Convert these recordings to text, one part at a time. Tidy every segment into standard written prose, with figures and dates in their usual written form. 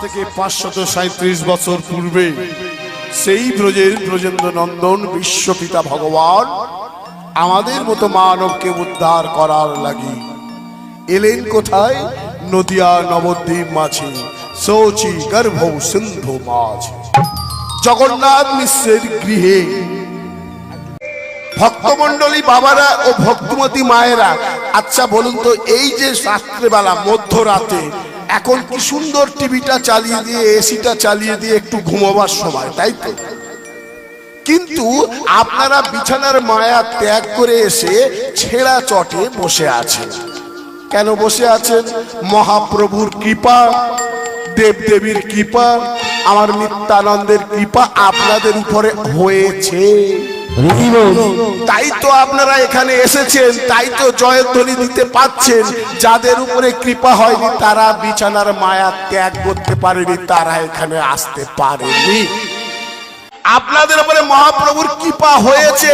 থেকে 537 বছর পূর্বে সেই ব্রজের ব্রজেন্দ্র নন্দন বিশ্বপিতা ভগবান আমাদের মতো মানবকে উদ্ধার করার লাগি এলেন কোথায়? নদিয়া নবদ্বীপ মাঝে শৌচি গর্ভ সিন্ধু মাঝ জগন্নাথ মিশ্রের গৃহে। ভক্তমন্ডলী বাবারা ও ভক্তমতী মায়েরা, আচ্ছা বলুন তো, এই যে রাত্রেবেলা মধ্যরাতে এখন কি সুন্দর টিভিটা চালিয়ে দিয়ে এসিটা চালিয়ে দিয়ে একটু ঘুমাবার সময়, তাই তো? কিন্তু আপনারা বিছানার মায়া ত্যাগ করে এসে ছেঁড়া চটে বসে আছেন। কেন বসে আছেন? মহাপ্রভুর কৃপা, দেবদেবীর কৃপা, আমার নিত্যানন্দের কৃপা আপনাদের উপরে হয়েছে, তাই তো আপনারা এখানে এসেছেন, তাই তো জয়ধ্বনি দিতে পাচ্ছেন। যাদের উপরে কৃপা হয়নি তারা বিছানার মায়া ত্যাগ করতে পারেনি, তারা এখানে আসতে পারেনি। আপনাদের উপরে মহাপ্রভুর কৃপা হয়েছে,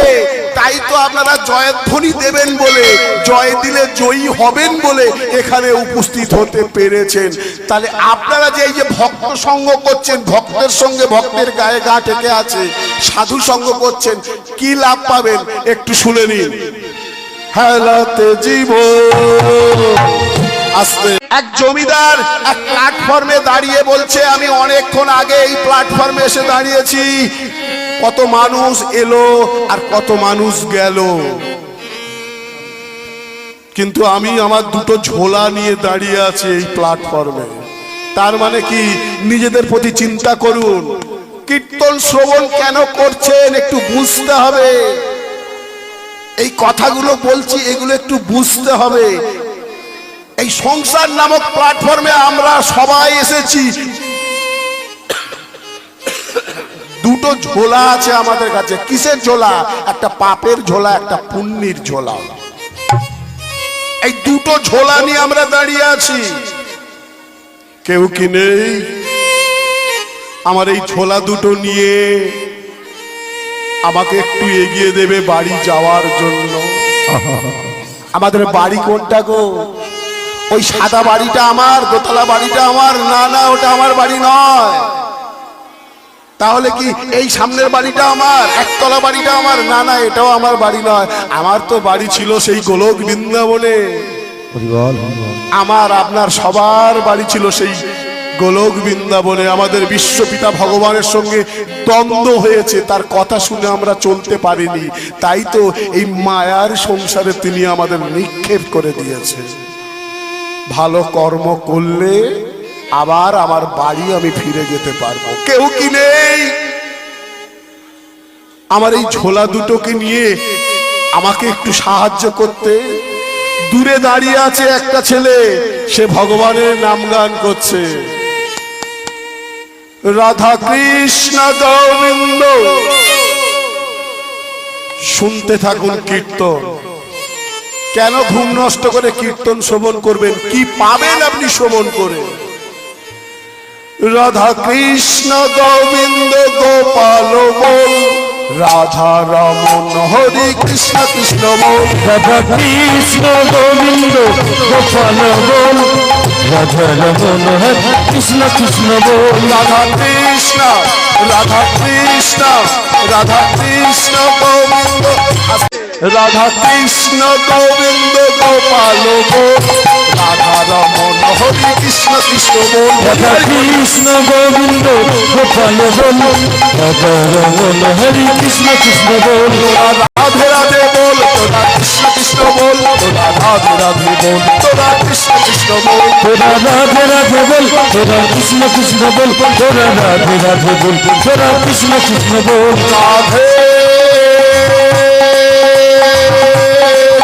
তাই তো আপনারা জয়ধ্বনি দেবেন বলে, জয় দিলে জয়ী হবেন বলে এখানে উপস্থিত হতে পেরেছেন। তাহলে আপনারা যে এই যে ভক্ত সঙ্গ করছেন, ভক্তের সঙ্গে ভক্তের গায়ে গা ঠেকে আছে, সাধু সঙ্গ করছেন, কি লাভ পাবেন একটু শুনে নিন। হেলাতে জীবন আসতে এক জমিদার এক প্ল্যাটফর্মে দাঁড়িয়ে বলছে, আমি অনেকক্ষণ আগে এই প্ল্যাটফর্মে এসে দাঁড়িয়েছি, কত মানুষ এলো আর কত মানুষ গেল, কিন্তু আমি আমার দুটো ঝোলা নিয়ে দাঁড়িয়ে আছি এই প্ল্যাটফর্মে। তার মানে কি? নিজেদের প্রতি চিন্তা করুন। কীর্তন শ্রবণ কেন করছেন একটু বুঝতে হবে। এই কথাগুলো বলছি, এগুলো একটু বুঝতে হবে। এই সংসার নামক প্ল্যাটফর্মে আমরা সবাই এসেছি, দুটো ঝোলা আছে আমাদের কাছে। কিসের ঝোলা? একটা পাপের ঝোলা, একটা পুণ্যের ঝোলা। এই দুটো ঝোলা নিয়ে আমরা দাঁড়িয়ে আছি। কেউ কি নেই আমার এই ঝোলা দুটো নিয়ে আমাকে একটু এগিয়ে দেবে বাড়ি যাওয়ার জন্য? আমাদের বাড়ি কোনটা গো? ওই সাদা বাড়িটা আমার, দোতলা বাড়িটা আমার? না না, ওটা আমার বাড়ি নয়। তাহলে কি এই সামনের বাড়িটা আমার, একতলা বাড়িটা আমার? না না, এটাও আমার বাড়ি নয়। আমার তো বাড়ি ছিল সেই গোলক বৃন্দাবনে। আমার আপনার সবার বাড়ি ছিল সেই গোলক বৃন্দাবনে। আমাদের বিশ্বপিতা ভগবানের সঙ্গে দ্বন্দ্ব হয়েছে, তার কথা শুনে আমরা চলতে পারিনি, তাই তো এই মায়ার সংসারে তিনি আমাদের নিক্ষেপ করে দিয়েছে। ভালো কর্ম করলে আবার আমার বাড়ি আমি ফিরে যেতে পারবো। কেউ কি নেই আমার এই ঝোলা দুটোকে নিয়ে আমাকে একটু সাহায্য করতে? দূরে দাঁড়িয়ে আছে একটা ছেলে, সে ভগবানের নাম গান করছে, রাধা কৃষ্ণ গোবিন্দ। শুনতে থাকুন কীর্তন। কেন ঘুম নষ্ট করে কীর্তন শ্রবণ করবেন? কি পাবেন আপনি শ্রবণ করে? রাধা কৃষ্ণ গোবিন্দ গোপাল বল, রাধা রমন হরি কৃষ্ণ কৃষ্ণ বল। রাধা কৃষ্ণ গোবিন্দ গোপাল বল, রাধা রমন হরি কৃষ্ণ কৃষ্ণ বল। রাধা কৃষ্ণ রাধা কৃষ্ণ রাধা কৃষ্ণ গোবিন্দ, রাধা কৃষ্ণ গোবিন্দ গোপাল বল, রাধা রমন হরি কৃষ্ণ কৃষ্ণ বল। রাধা কৃষ্ণ গোবিন্দ গোপাল বল, রাধা রমন হরি কৃষ্ণ কৃষ্ণ বল। রাধে রাধে বল, তোরা কৃষ্ণ কৃষ্ণ বল, তোরা রাধে রাধে বল, তোরা কৃষ্ণ কৃষ্ণ বল। তোরা রাধে রাধে বল, তোরা কৃষ্ণ কৃষ্ণ বল, তোরা রাধে রাধে বল, তোরা কৃষ্ণ কৃষ্ণ বল। রাধে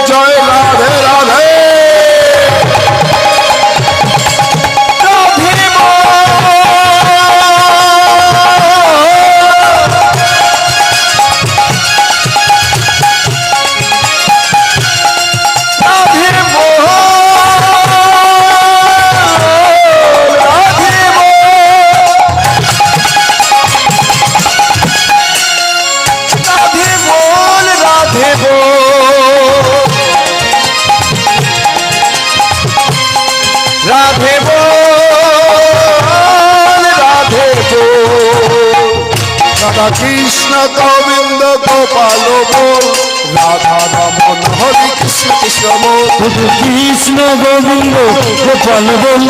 জয় রাধে রাধে। রাধা কৃষ্ণ গোবিন্দ গোপাল বল রাধা রমন হরে কৃষ্ণ কৃষ্ণ বল কৃষ্ণ গোবিন্দ গোপাল বল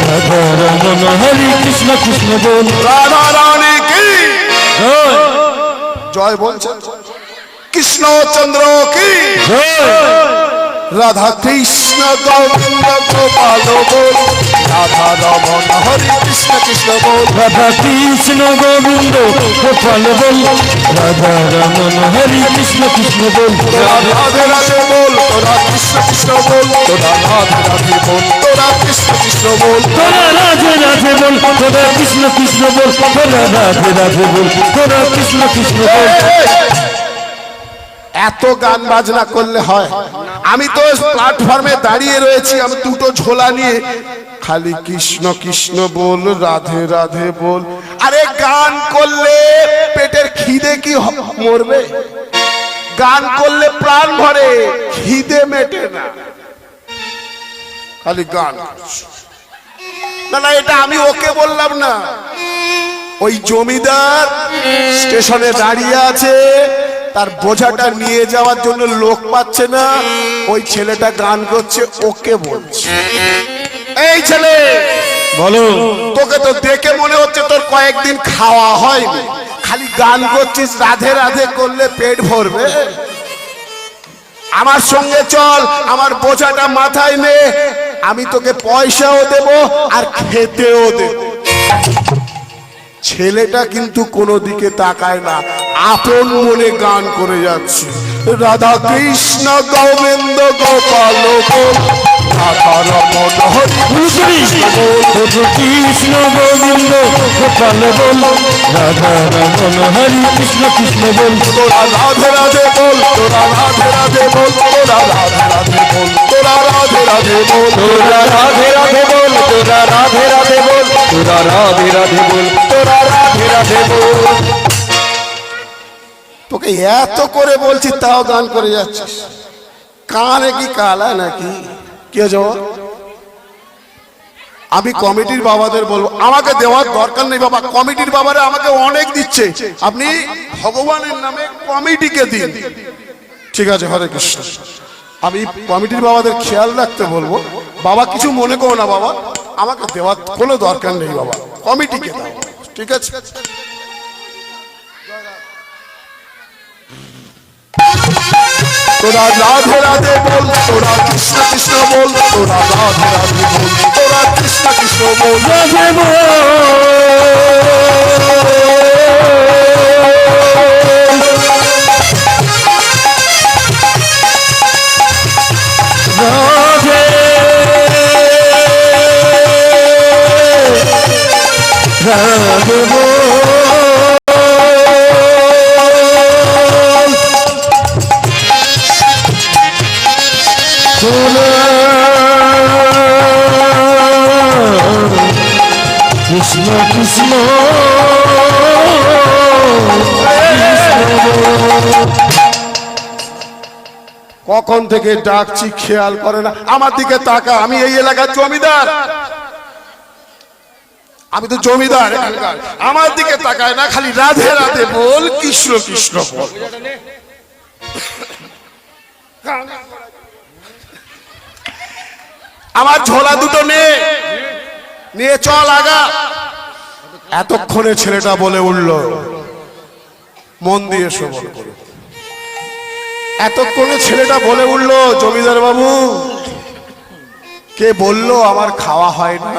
রাধা রমন হরে কৃষ্ণ কৃষ্ণ বল রাধা রানী কি জয় জয় বলছেন কৃষ্ণচন্দ্র কি রাধা কৃষ্ণ গোবিন্দ গোপাল বল রাধা রমন হরে কৃষ্ণ কৃষ্ণ বল রাধা কৃষ্ণ গোবিন্দ গোপাল বল রাধা রমন হরে কৃষ্ণ কৃষ্ণ বল তোরা রাধে রাধে বল তোরা কৃষ্ণ কৃষ্ণ বল তোরা রাধে রাধে বল তোরা কৃষ্ণ কৃষ্ণ বল তোরা রাধে রাধে বল তোরা কৃষ্ণ কৃষ্ণ বল তোরা রাধে রাধে বল তোরা কৃষ্ণ কৃষ্ণ বল এত গান বাজনা করলে হয়? আমি তো প্ল্যাটফর্মে দাঁড়িয়ে রয়েছি, আমি দুটো ঝোলা নিয়ে খালি কৃষ্ণ কৃষ্ণ বল রাধে রাধে বল। আরে গান করলে পেটের খিদে কি মরবে? গান করলে প্রাণ ভরে, খিদে মেটে না। খালি গান না না, এটা আমি ওকে বললাম না, ওই জমিদার স্টেশনে দাঁড়িয়ে আছে, তার বোঝাটা নিয়ে যাওয়ার জন্য লোক পাচ্ছে না, ওই ছেলেটা গান করছে, ওকে বলছে এই ছেলে বলো তোকে তো দেখে মনে হচ্ছে তোর কয়েকদিন খাওয়া হয়নি, খালি গান করছিস, রাধে রাধে করলে পেট ভরবে? আমার সঙ্গে চল, আমার বোঝাটা মাথায় নে, আমি তোকে পয়সাও দেব আর খেতেও দেব। ছেলেটা কিন্তু কোনো দিকে তাকায় না, আপন মনে গান করে যাচ্ছে, রাধা কৃষ্ণ গোবিন্দ গোপাল বল রাধা রমন হরে কৃষ্ণ বল কৃষ্ণ গোবিন্দ গোপাল বল রাধা রমন হরে কৃষ্ণ কৃষ্ণ বল তোরা রাধে রাধে বল তোরা রাধে রাধে বল তোরা রাধে রাধে বল তোরা রাধে রাধে বল তোরা রাধে রাধে বল তোরা রাধে রাধে বল তোরা রাধে রাধে বল তোরা রাধে রাধে বল। তোকে এত করে বলছি তাও গান করে যাচ্ছিস, কানে কি কালা নাকি? কে যাওয়া? আমি কমিটির বাবাদের বলবো, আমাকে দেওয়ার দরকার নেই বাবা, কমিটির বাবারা আমাকে অনেক দিচ্ছে, আপনি ভগবানের নামে কমিটিকে দিন। ঠিক আছে, হরে কৃষ্ণ। আমি কমিটির বাবাদের খেয়াল রাখতে বলবো, বাবা কিছু মনে করো না বাবা, আমাকে দেওয়ার কোনো দরকার নেই বাবা, কমিটিকে দাও, ঠিক আছে? তোরা রাধে রাধে বল তোরা কৃষ্ণ কৃষ্ণ বল তোরা রাধে রাধে বল তোরা কৃষ্ণ কৃষ্ণ বল রাধে বল রাধে রাধে বল কৃষ্ণ কৃষ্ণ কখন থেকে ডাকছি খেয়াল করে না, আমার দিকে তাকা, আমি এই এলাকার জমিদার, আমি তো জমিদার এখানকার, আমার দিকে তাকায় না, খালি রাধে রাধে বল কৃষ্ণ কৃষ্ণ বল। আমার ঝোলা দুটো নিয়ে চল আগা। এতক্ষণে ছেলেটা বলে উঠল, মন দিয়ে শ্রবণ করো, এতক্ষণে ছেলেটা বলে উঠল, জমিদার বাবু কে বললো আমার খাওয়া হয় না?